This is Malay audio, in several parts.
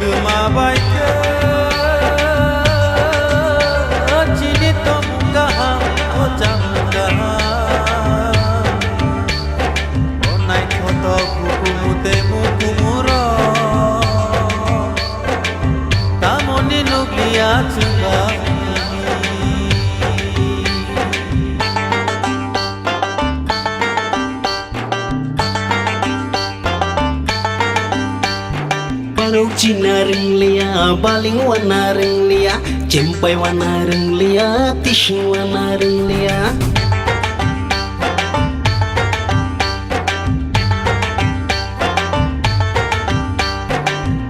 gomabaय cini tomgaha ojanggaha onai khoto kukumute mukumuro tamoni nuglia chunga Paruk cina ring lia, baling warna ring lia, cempai warna ring lia, tisu warna ring lia.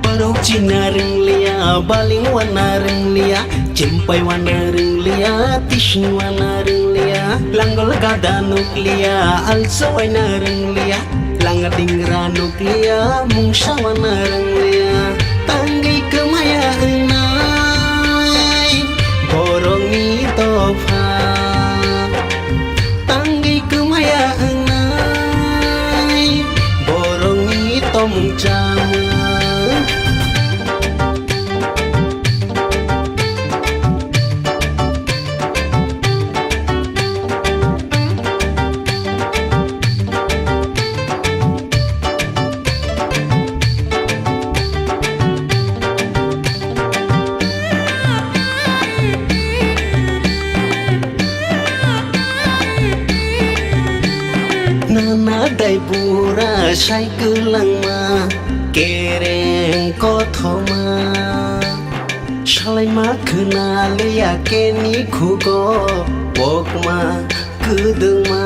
Paruk cina ring lia, baling warna ring lia, cempai warna ring lia, tisu warna ring lia. Langgol gada nuklia, also warna ring lia. Langgar dingra nuklia, mungsa warna ring lia. Tanggi kemaya enai, borongi tofa. Tanggi kemaya enai, borongi tomjama. Nadai pura sai kelang ma kereng kothoma shalai ma kenali akeni khugo pokma kedeng ma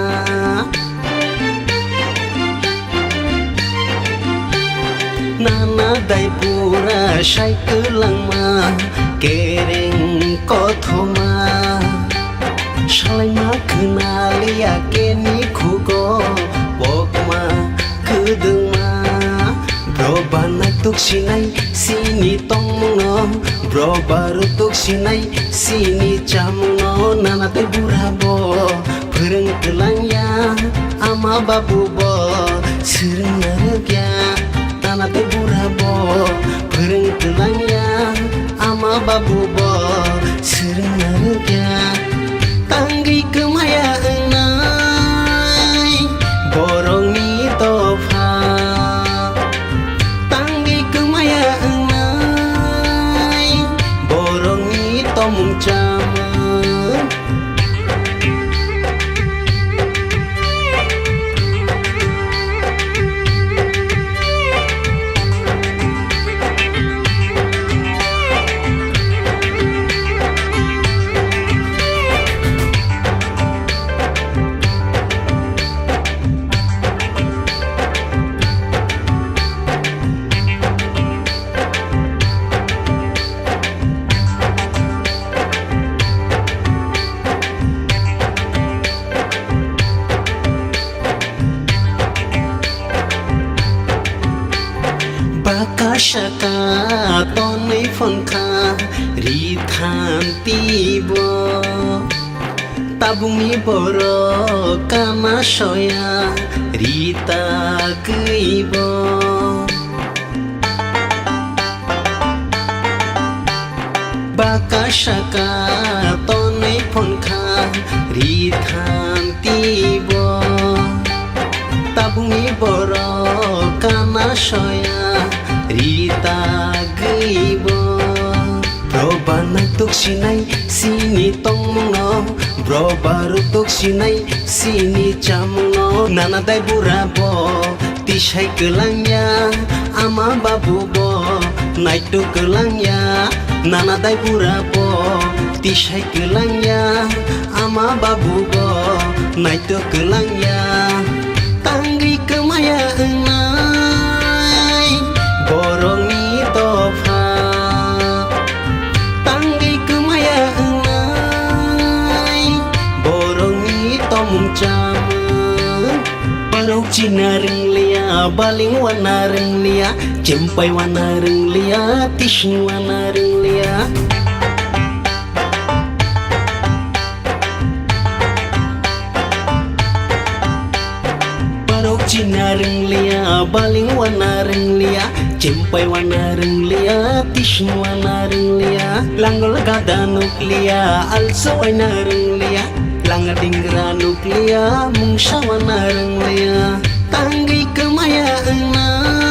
nadai pura sai kelang ma kereng kothoma shalai ma kenali akeni khugo pokma kedeng ma brobana tuk sinai sini tongno brobaru tuk sinai sini camno nana te burabo pereng kelang ya ama babu bo sering nargya nana te burabo pereng kelang ya ama babu bo sering nargya tanggi kemaya enai borongi tofa tanggi kemaya enai borongi tomjama Bakashaka tonai fonka rithan tibo tabungi boro kama soya rita keibo Bakashaka tonai fonka rithan tibo tabungi boro kama soya rita geibo brobana tuk sinai sini tongno brobaru tuk sinai sini camno nana dai burabo tisai kelangya ama babu bo nai tu kelangya nana dai burabo tisai kelangya ama babu bo nai tu kelangya tanggi kemaya enai borongi tofa tanggi kemaya enai borongi tomjama paruk cina ring lia baling warna ring lia cempai warna ring lia tisu warna ring lia Cina ring lia baling warna ring lia Cimpai warna renglia, tishin warna renglia, langgol gada nuklia, also warna renglia, langgar dinggra nuklia, mungsha warna renglia, tanggi kemaya ena.